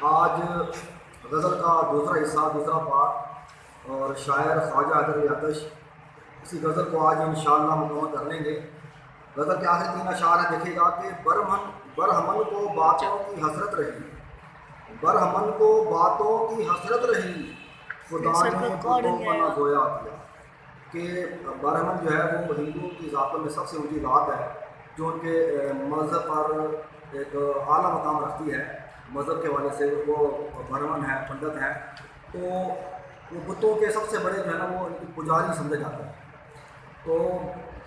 آج غزل کا دوسرا حصہ، دوسرا پارٹ، اور شاعر خواجہ حیدر آتش اسی غزل کو آج انشاءاللہ مکمل کر لیں گے۔ غزل کے آخر 3 اشعار ہیں، دیکھیے گا کہ برہمن کو باتوں کی حسرت رہی، برہمن کو باتوں کی حسرت رہی، خدا نے بتوں کا نہ گویا کیا۔ کہ برہمن جو ہے وہ ہندوؤں کی ذاتوں میں سب سے اونچی ذات ہے، جو ان کے مذہب پر ایک اعلیٰ مقام رکھتی ہے۔ مذہب کے حوالے سے وہ برہمن ہیں، پنڈت ہیں، تو وہ بتوں کے سب سے بڑے جو ہے نا وہ ان کی پجاری سمجھے جاتے ہیں۔ تو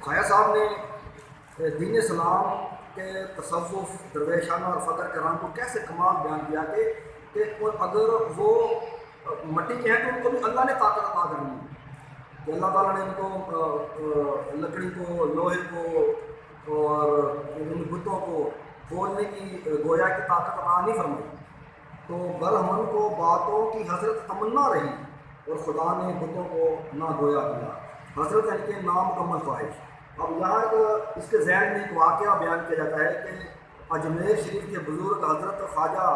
خواجہ صاحب نے دین اسلام کے تصوف، درویشانہ اور فقر کرام کو کیسے کمال بیان کیا کہ اگر وہ مٹی کے ہیں تو ان کو بھی اللہ نے طاقت عطا کرنی ہے، کہ اللہ تعالیٰ نے ان کو لکڑی کو، لوہے کو اور ان بتوں کو کھولنے کی گویا کی طاقت عطا نہیں فرمائی۔ تو برہمن کو باتوں کی حسرت تمنا رہی اور خدا نے بتوں کو نہ گویا کیا۔ حسرت یعنی کہ نامکمل خواہش۔ اب یہاں اس کے ذہن میں ایک واقعہ بیان کیا جاتا ہے کہ اجمیر شریف کے بزرگ حضرت خواجہ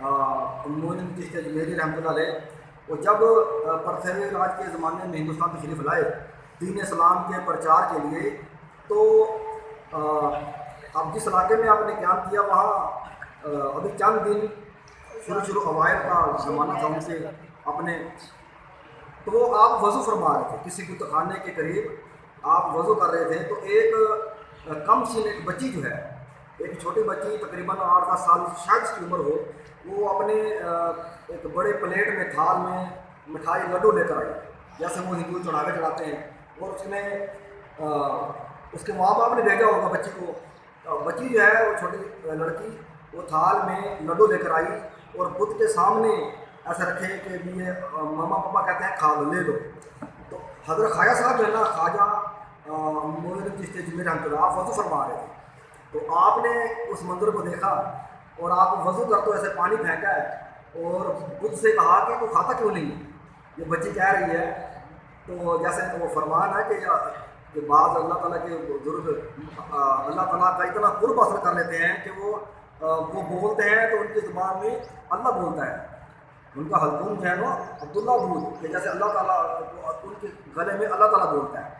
معین الدین چشتی اجمیری رحمۃ اللہ علیہ، وہ جب پرتھوی راج کے زمانے میں ہندوستان تشریف لائے دین اسلام کے پرچار کے لیے، تو اب جس علاقے میں آپ نے قیام کیا وہاں ابھی چند دن شروع اوائل کا زمانہ تھا ان سے اپنے، تو وہ آپ وضو فرما رہے تھے کسی بت خانے کے قریب، آپ وضو کر رہے تھے، تو ایک کم سن ایک بچی جو ہے، ایک چھوٹی بچی تقریباً 8-10 سال شاید اس کی عمر ہو، وہ اپنے ایک بڑے پلیٹ میں تھال میں مٹھائی لڈو لے کر آئی، جیسے وہ ہندو چڑھاوے چڑھاتے ہیں، اور اس نے اس کے ماں باپ نے بھیجا ہوگا بچی کو، بچی جو ہے وہ چھوٹی لڑکی وہ تھال میں لڈو لے کر آئی اور بت کے سامنے ایسے رکھے کہ یہ ماما پاپا کہتے ہیں کھا لو، لے لو۔ تو حضرت خواجہ صاحب جو ہے نا، خواجہ معین الدین چشتی اجمیری رحمۃ اللہ، آپ وضو فرما رہے تھے، تو آپ نے اس منظر کو دیکھا اور آپ وضو کرتے ایسے پانی پھینکا ہے اور بت سے کہا کہ تو کھاتا کیوں نہیں ہے؟ یہ بچی کہہ رہی ہے، تو جیسے وہ فرمان ہے کہ بعض اللہ تعالیٰ کے بزرگ اللہ تعالیٰ کا اتنا قرب حاصل کر لیتے ہیں کہ وہ بولتے ہیں تو ان کی زبان میں اللہ بولتا ہے، ان کا حلقوم جو ہے نا عبداللہ بود، کہ جیسے اللہ تعالیٰ ان کے گلے میں اللہ تعالیٰ بولتا ہے،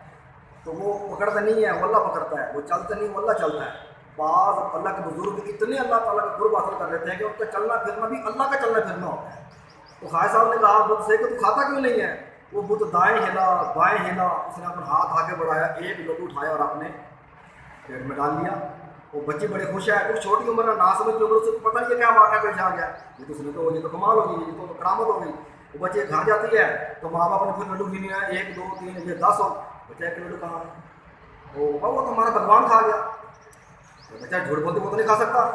تو وہ پکڑتا نہیں ہے وہ اللہ پکڑتا ہے، وہ چلتا نہیں وہ اللہ چلتا ہے۔ بعض اللہ کے بزرگ اتنے اللہ تعالیٰ کا قرب حاصل کر لیتے ہیں کہ ان کا چلنا پھرنا بھی اللہ کا چلنا پھرنا ہوتا ہے۔ تو خواجہ صاحب نے کہا بت سے کہ تو کھاتا کیوں نہیں ہے؟ وہ بت دائیں ہلا بائیں ہلا، اس نے اپنا ہاتھ آگے بڑھایا، ایک لڈو اٹھایا اور اپنے پیٹ میں ڈال لیا۔ وہ بچی بڑے خوش ہے، کچھ چھوٹی عمر ہے، ناسمجھ کی عمر، اس کو پتہ نہیں کیا واقعہ پیش آ گیا، یہ تو اس نے تو یہ تو کمال ہوگی، یہ تو کرامت ہو گئی۔ وہ بچے گھر جاتی ہے تو ماں باپ نے پھر لڈو گنے ہیں، 1 2 3 یہ 10 ہو، بچہ ایک لڈو کہاں وہ تو ہمارا بھگوان کھا گیا۔ بچہ جھوٹ بولتے وہ تو نہیں کھا سکتا،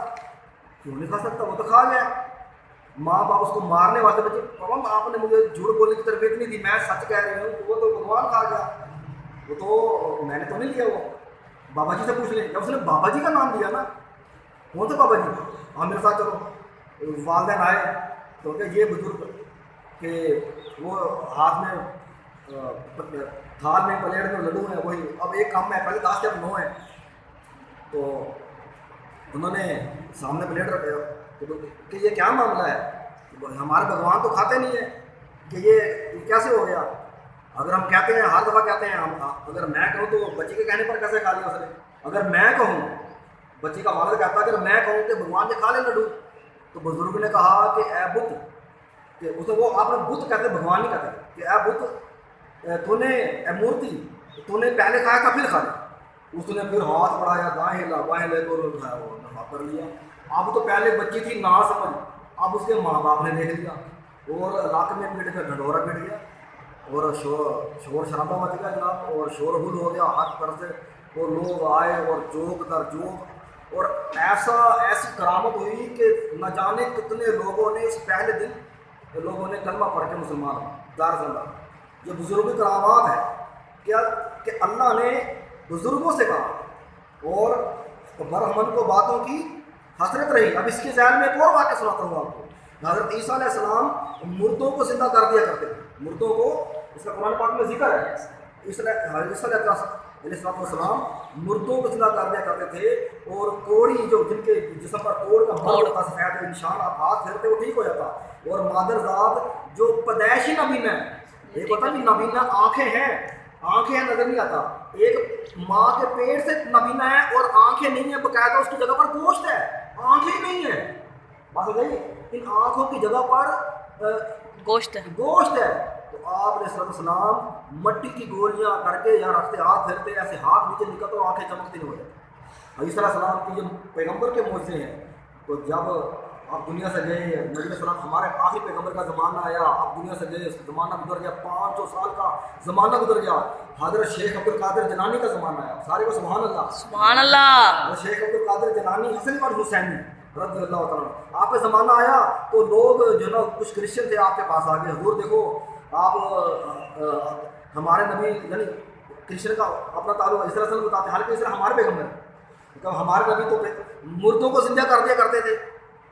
کیوں نہیں کھا سکتا، وہ تو کھا گیا۔ ماں باپ اس کو مارنے والے بچے، پاپا آپ نے مجھے جھوٹ بولنے کی تربیت نہیں دی، میں سچ کہہ رہی ہوں، وہ تو بھگوان کھا گیا، وہ تو میں نے تو نہیں لیا، وہ بابا جی سے پوچھ لیں۔ جب اس نے بابا جی کا نام لیا نا، کون تھے بابا جی؟ ہاں میرے ساتھ چلو۔ والدین آئے تو کہ یہ بزرگ کہ وہ ہاتھ میں تھال میں پلیٹ میں لڈو ہیں، وہی اب ایک کام ہے، پہلے 10 جب 9 ہے، تو انہوں نے سامنے پلیٹ رکھا کہ یہ کیا معاملہ ہے، ہمارے بھگوان تو کھاتے نہیں ہیں، کہ یہ کیسے ہو گیا؟ اگر ہم کہتے ہیں ہر دفعہ کہتے ہیں اگر میں کہوں تو بچی کے کہنے پر کیسے کھا لیا اس نے؟ اگر میں کہوں، بچی کا والد کہتا ہے اگر میں کہوں کہ بھگوان نے کھا لے لڈو، تو بزرگ نے کہا کہ اے بت، کہ اسے وہ آپ نے بت کہتے بھگوان نہیں کہتے، کہ اے بت تو نے، اے مورتی تو نے پہلے کھایا تھا پھر کھا لیا۔ اس نے پھر ہاتھ بڑھایا، دائیں ہلا بائیں لے تو اٹھایا، وہ ہاتھ کر لیا۔ اب تو پہلے بچی تھی نا سمجھ، اب اس کے ماں باپ نے دیکھ لیا اور علاقے میں پیٹ کا ڈھنڈورا پٹ گیا اور شور شرابہ مچ گیا جناب، اور شور ہل ہو گیا ہاتھ پر سے، اور لوگ آئے اور جوک در جوک، اور ایسی کرامت ہوئی کہ نہ جانے کتنے لوگوں نے اس پہلے دن لوگوں نے کلمہ پڑھ کے مسلمان دار اللہ۔ یہ بزرگ کرامات ہے کیا کہ اللہ نے بزرگوں سے کہا، اور برہمن کو باتوں کی حسرت رہی۔ اب اس کے ذہن میں ایک اور واقعہ سناتا ہوں آپ کو۔ حضرت عیسیٰ علیہ السلام مردوں کو زندہ کر دیا کرتے تھے، مردوں کو، اس کا قرآن پاک میں ذکر ہے، عیسیٰ علیہ علیہ السلام مردوں کو زندہ کر دیا کرتے تھے، اور کوڑی جو جن کے جسم پر کوڑ کا مرض ہوتا، سفید نشان آپ ہاتھ پھیرتے وہ ٹھیک ہو جاتا. اور مادر ذات جو پیدائشی نبینا ہے، ایک ہوتا ہے نبینا آنکھیں ہیں نظر نہیں آتا، ایک ماں کے پیٹ سے نبینا ہے اور آنکھیں نہیں ہیں، باقاعدہ اس کی جگہ پر گوشت ہے، آنکھیں نہیں ہیں. بات ہو گئی، ان آنکھوں کی جگہ پر گوشت ہے. تو آپ علیہ السلام مٹی کی گولیاں کر کے یہاں رکھتے، ہاتھ پھیرتے، ایسے ہاتھ نیچے نکلتے تو آنکھیں چمکتی نہیں ہو جاتی. عیسیٰ علیہ السلام کی جو پیغمبر کے معجزے ہیں، تو جب آپ دنیا سے گئے، نبی علیہ السلام ہمارے آخری پیغمبر کا زمانہ آیا، آپ دنیا سے گئے، زمانہ گزر گیا، 500 سال کا زمانہ گزر گیا. حضرت شیخ عبد القادر جیلانی کا زمانہ آیا. سارے کو سبحان اللہ، سبحان اللہ. حضرت شیخ عبد القادر جیلانی حسن اور حسینی رضی اللہ تعالیٰ. آپ کا زمانہ آیا تو لوگ جو نا کچھ کرسچن تھے آپ کے پاس آ گئے، حضور دیکھو آپ ہمارے نبی، یعنی کرسچن کا اپنا تعلق اس طرح سے بتاتے ہیں، حالانکہ اس طرح ہمارے پیغمبر ہیں. ہمارے نبی تو مردوں کو زندہ کر دیا کرتے تھے،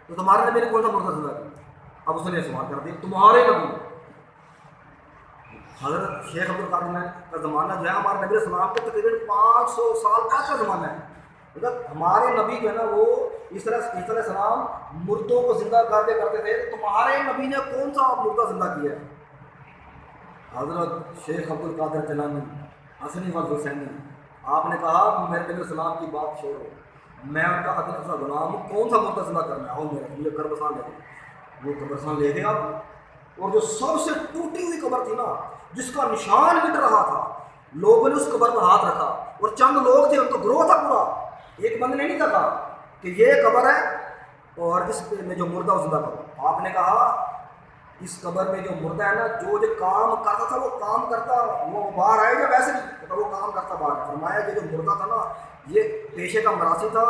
تو تمہارے نبی نے کون سا مردہ زندہ کیا؟ اب اس نے سوال کر دیا تمہارے نبی. حضرت شیخ عبد القادر کا زمانہ جو ہے ہمارے نبی علیہ السلام کو تقریباً 500 سال بعد کا زمانہ ہے. مطلب ہمارے نبی جو ہے نا وہ اس طرح عیسیٰ علیہ السلام مردوں کو زندہ کر دیا کرتے تھے، تمہارے نبی نے کون سا مردہ زندہ کیا ہے؟ حضرت شیخ عبد القادر جیلانی حسنی والحسینی، آپ نے کہا میرے نبی السلام کی بات چھوڑو، میں ان کا ادنا سا غلام ہوں، کون سا مردہ زندہ کرنا ہے؟ آؤ مجھے قبرستان لے گئے. وہ قبرستان لے گئے آپ، اور جو سب سے ٹوٹی ہوئی قبر تھی نا، جس کا نشان مٹ رہا تھا، لوگوں نے اس قبر پر ہاتھ رکھا، اور چند لوگ تھے، ان کا گروہ تھا پورا، ایک بندے نے نہیں کہا کہ یہ قبر ہے اور اس میں جو مردہ زندہ کرو. آپ نے کہا اس قبر میں جو مردہ ہے نا، جو کام کرتا تھا وہ کام کرتا، وہ باہر آئے گا ویسے نہیں، تو وہ کام کرتا باہر. فرمایا یہ جو مردہ تھا نا، یہ پیشے کا مراسی تھا،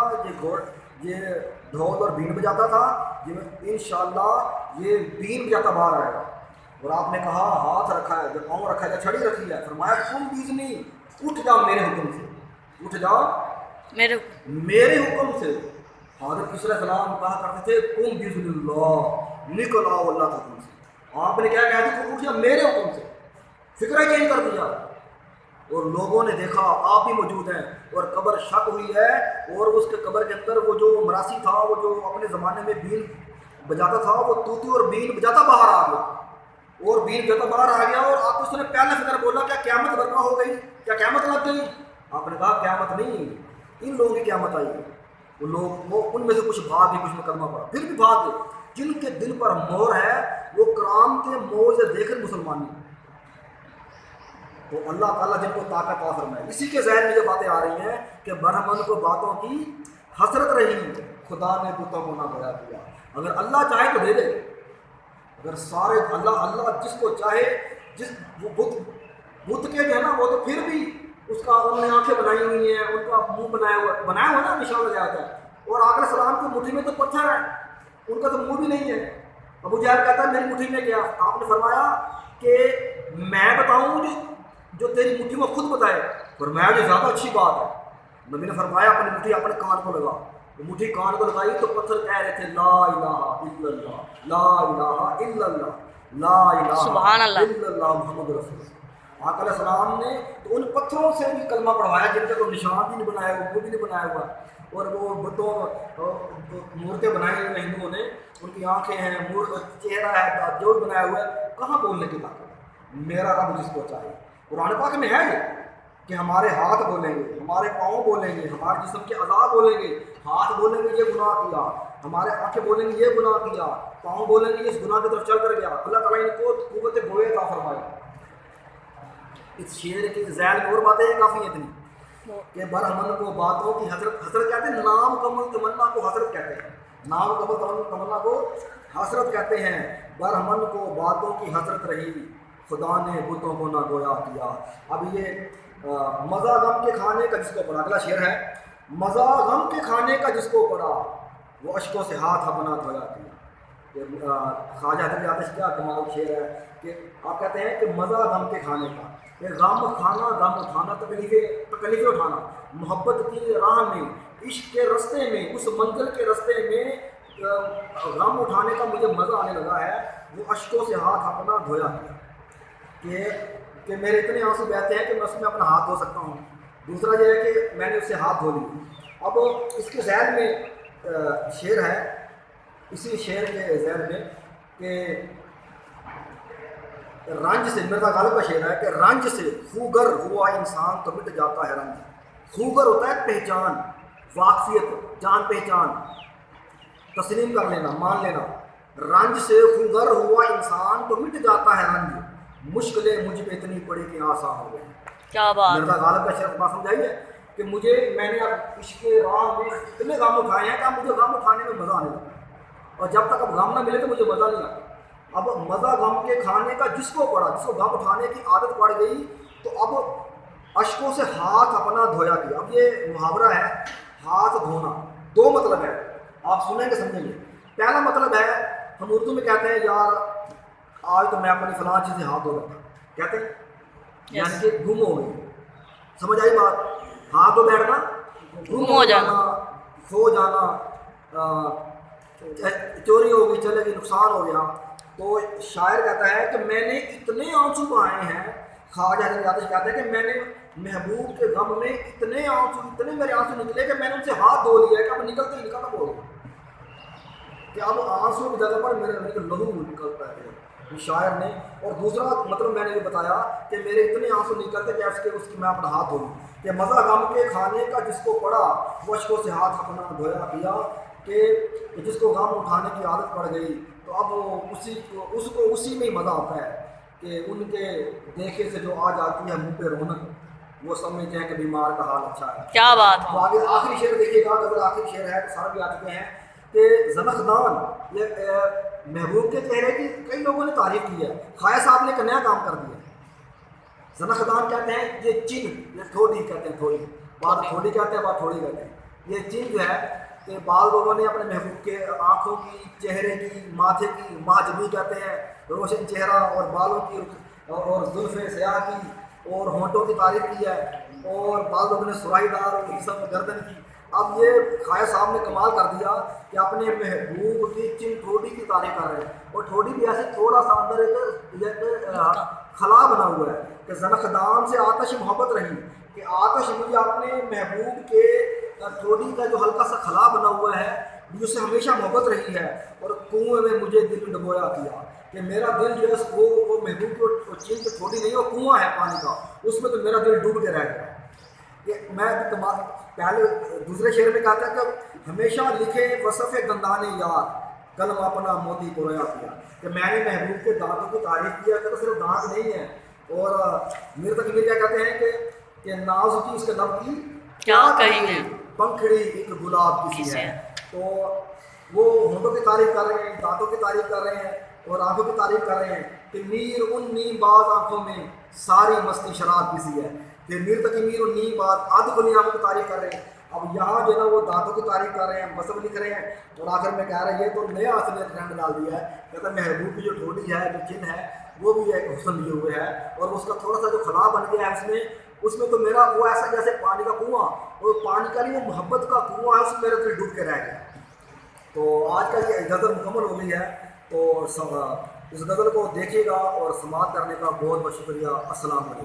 یہ ڈھول اور بین بجاتا تھا، یہ انشاءاللہ یہ بین بجاتا باہر آئے گا. اور آپ نے کہا ہاتھ رکھا ہے، جب پاؤں رکھا ہے، چھڑی رکھی ہے. فرمایا تم بیزنی اٹھ جاؤ میرے حکم سے، اٹھ جاؤ میرے حکم سے. حضرت عیسیٰ علیہ السلام کہا کرتے تھے قم بِإِذْنِ اللہ، نکل آؤ اللہ کا حکم سے. آپ نے کیا کہا کہ اٹھ جاؤ میرے حکم سے، فکر چینج کر دیا. اور لوگوں نے دیکھا آپ بھی موجود ہیں، اور قبر شک ہوئی ہے، اور اس کے قبر کے اندر وہ جو مراسی تھا، وہ جو اپنے زمانے میں بین بجاتا تھا، وہ توتی اور بین بجاتا باہر آ گیا، اور بین بجاتا باہر آ گیا. اور آپ اس نے پہلے فکر بولا کیا قیامت برپا ہو گئی، کیا قیامت لگ گئی؟ آپ نے کہا قیامت نہیں، ان لوگوں کی قیامت آئی. وہ لوگ، وہ ان میں سے کچھ بھاگ گئے، کچھ میں کلمہ پڑا، پھر بھی بھاگ گئے. جن کے دل پر مہر ہے وہ کرام کے موعظے دے کر مسلمان ہیں. تو اللہ تعالیٰ جن کو طاقت عطا فرمائے. اسی کے ذہن میں یہ باتیں آ رہی ہیں کہ برہمن کو باتوں کی حسرت رہی، خدا نے بتوں کو نہ گویا کیا. اگر اللہ چاہے تو دے دے، اگر سارے اللہ جس کو چاہے، جس وہ بت کے جو ہے نا، وہ تو پھر بھی اس کا انہوں نے آنکھیں بنائی ہوئی ہیں، ان کا منہ بنایا ہوا نا، نشان لگایا ہوتا ہے. اور آقا علیہ السلام کی مٹھی میں تو پتھر ہے، ان کا تو منہ بھی نہیں ہے. ابو جہل کہتا ہے میری مٹھی میں کیا؟ آپ نے فرمایا کہ میں بتاؤں جو تیری مٹھی میں خود بتائے. فرمایا جو زیادہ اچھی بات ہے. نبی نے فرمایا اپنی مٹھی اپنے کان کو لگا. مٹھی کان کو لگائی تو پتھر کہہ رہے تھے لا الہ الا اللہ، لا الہ الا اللہ، لا الہ الا اللہ محمد رسول اللہ. آقا علیہ السلام نے تو ان پتھروں سے بھی کلمہ پڑھوایا جن کا کوئی نشان بھی نہیں بنایا ہوا، وہ بھی نہیں بنایا ہوا. اور وہ بتوں مورتیں بنائی ہوئی ہیں ہندوؤں نے، ان کی آنکھیں ہیں، چہرہ ہے، جو بھی بنایا ہوا ہے. کہاں بولنے کی طاقت؟ میرا رب جس کو چاہے. قرآن پاک میں ہے یہ کہ ہمارے ہاتھ بولیں گے، ہمارے پاؤں بولیں گے، ہمارے جسم کے اعضاء بولیں گے. ہاتھ بولیں گے یہ گناہ کیا، ہمارے آنکھیں بولیں گے یہ گناہ کیا، پاؤں بولیں گے اس گناہ کی طرف چل کر گیا. اللہ تعالیٰ ان کو قوت گوئے عطا فرمائے. اس شعر کی ذیل میں اور باتیں کافی ہیں اتنی کہ برہمن کو باتوں کی حسرت کہتے ہیں. نام کمل تمنا کو حسرت کہتے ہیں، نام کمل تمنا کو حسرت کہتے ہیں. برہمن کو باتوں کی حسرت رہی، خدا نے بتوں کو نہ گویا کیا. اب یہ مزہ غم کے کھانے کا جس کو پڑا، اگلا شعر ہے مزہ غم کے کھانے کا جس کو پڑا، وہ اشکوں سے ہاتھ اپنا دھویا کیا. خواجہ حضرت آتش کیا کمال شعر ہے کہ آپ کہتے ہیں کہ مزہ غم کے کھانے کا، غم کھانا، غم اٹھانا، تکلیفیں اٹھانا، محبت کی راہ میں، عشق کے رستے میں، اس منزل کے رستے میں غم اٹھانے کا مجھے مزہ آنے لگا ہے. وہ اشکوں سے ہاتھ اپنا دھویا کیا کہ میرے اتنے آنسو بہتے ہیں کہ میں اس میں اپنا ہاتھ دھو سکتا ہوں. دوسرا یہ ہے کہ میں نے اس سے ہاتھ دھو لیے۔ اب اس کے ذہن میں شعر ہے، اسی شعر کے ذہن میں کہ رنج سے، مرزا غالب کا شعر ہے کہ رنج سے خوگر ہوا انسان تو مٹ جاتا ہے رنج۔ خوگر ہوتا ہے پہچان، واقفیت، جان پہچان، تسلیم کر لینا، مان لینا۔ رنج سے خوگر ہوا انسان تو مٹ جاتا ہے رنج، مشکلیں مجھ پہ اتنی پڑی کہ آسان ہو گئی۔ کیا بات مرزا غالب کا شعر بات سمجھائیے کہ میں نے اب عشق راہ میں اتنے غم اٹھائے ہیں کہ اب مجھے غم اٹھانے میں مزہ آنے لگا، اور جب تک اب غم نہ ملے تو مجھے مزہ نہیں آتا۔ اب مزہ غم کے کھانے کا جس کو پڑا، جس کو غم اٹھانے کی عادت پڑ گئی، تو اب اشکوں سے ہاتھ اپنا دھویا کیا۔ اب یہ محاورہ ہے ہاتھ دھونا، دو مطلب ہے، آپ سنیں گے سمجھیں گے۔ پہلا مطلب ہے، ہم اردو میں کہتے ہیں یار آج تو میں اپنی فلاں چیز سے ہاتھ دھو رہا تھا، کہتے ہیں یعنی کہ گم ہو گئی، سمجھ آئی بات؟ ہاتھ دھو بیٹھنا، گم ہو جانا، کھو جانا، چوری ہو گئی، چلے گئی، نقصان ہو گیا۔ تو شاعر کہتا ہے کہ میں نے اتنے آنسو بہائے ہیں، خواجہ حضرت آتش کہتے ہیں کہ میں نے محبوب کے غم میں اتنے آنسو، اتنے میرے آنسو نکلے کہ میں نے ان سے ہاتھ دھو لیا کہ اب نکلتے ہی ختم ہو گئے، کہ اب آنسو کی جگہ پر میرے لہو نکلتا ہے شاعر نے۔ اور دوسرا مطلب میں نے یہ بتایا کہ میرے اتنے آنسو نکلتے کہ اس کی میں اپنا ہاتھ دھو لوں، کہ مزہ غم کے کھانے کا جس کو پڑا وہ اشکوں سے ہاتھ اپنا دھویا کیا، کہ جس کو غم اٹھانے کی عادت پڑ گئی تو اب اس کو اسی میں ہی مزہ آتا ہے، کہ ان کے دیکھے سے جو آ جاتی ہے منہ پہ رونق، وہ سمجھتے ہیں کہ بیمار کا حال اچھا ہے۔ کیا بات تو آگے آخری شعر دیکھیے گا، غزل آخری شعر ہے تو سارے بھی آ چکے ہیں کہ زنخدان، یہ محبوب کے چہرے کی کئی لوگوں نے تعریف کی ہے، خواجہ صاحب نے ایک نیا کام کر دیا۔ زنخدان کہتے ہیں یہ چن، یہ تھوڑی کہتے ہیں، تھوڑی بات تھوڑی کہتے ہیں، بات تھوڑی کہتے ہیں۔ یہ چن جو ہے کہ بعض لوگوں نے اپنے محبوب کے آنکھوں کی، چہرے کی، ماتھے کی، ماجبی کہتے ہیں، روشن چہرہ اور بالوں کی اور زلفیں سیاہ کی اور ہونٹوں کی تعریف کی ہے، اور بعض لوگوں نے سرائی دار اور جسم گردن کی۔ اب یہ خواجہ صاحب نے کمال کر دیا کہ اپنے محبوب کی چن ٹھوڑی کی تعریف کر رہے ہیں، اور ٹھوڑی بھی ایسے تھوڑا سا اندر ایک خلا بنا ہوا ہے کہ زنخدان سے آتش محبت رہی، کہ آتش مجھے اپنے محبوب کے ٹھوڑی کا جو ہلکا سا خلا بنا ہوا ہے مجھے اس سے ہمیشہ محبت رہی ہے، اور کنویں میں مجھے دل میں ڈبویا کیا، کہ میرا دل جو ہے وہ محبوب کو چین کی ٹھوڑی نہیں، وہ کنواں ہے پانی کا، اس میں تو میرا دل ڈوب کے رہ گیا۔ کہ میں پہلے دوسرے شعر میں کہتا ہے کہ ہمیشہ لکھے وصف دندان یار، قلم اپنا موتی کو رویا کیا، کہ میں نے محبوب کے دانتوں کی تعریف کیا کہ صرف دانت نہیں ہے، اور میر تک کیا کہتے ہیں کہ ناز کی اس کے لب کی کیا کہیں گے، پنکھڑی ایک گلاب کسی ہے۔ تو وہ ہونٹوں کی تعریف کر رہے ہیں، دانتوں کی تعریف کر رہے ہیں، اور آنکھوں کی تعریف کر رہے ہیں کہ میر ان نیم باز آنکھوں میں ساری مستی شراب کسی ہے، کہ میر تک میر ان نیم باز آدھ کھلی آنکھوں کی تعریف کر رہے ہیں۔ اب یہاں جو ہے نا وہ دانتوں کی تعریف کر رہے ہیں، مصب لکھ رہے ہیں، اور آخر میں کہہ رہے ہیں یہ تو نیا اس نے ٹرینڈ ڈال دیا ہے، کہتا ہے محبوب کی جو ٹھوڑی ہے، جو چن ہے، وہ بھی ایک حسن لیے ہوئے ہے، اور اس کا تھوڑا سا جو خلا بن گیا ہے اس میں تو میرا وہ ایسا جیسے پانی کا کنواں، اور پانی کا نہیں، وہ محبت کا کنواں ہے، اس میں میرا دل ڈوب کے رہ گیا۔ تو آج کا یہ غزل مکمل ہو گئی ہے، تو اس غزل کو دیکھیے گا اور سماعت کرنے کا بہت بہت شکریہ۔ السلام علیکم۔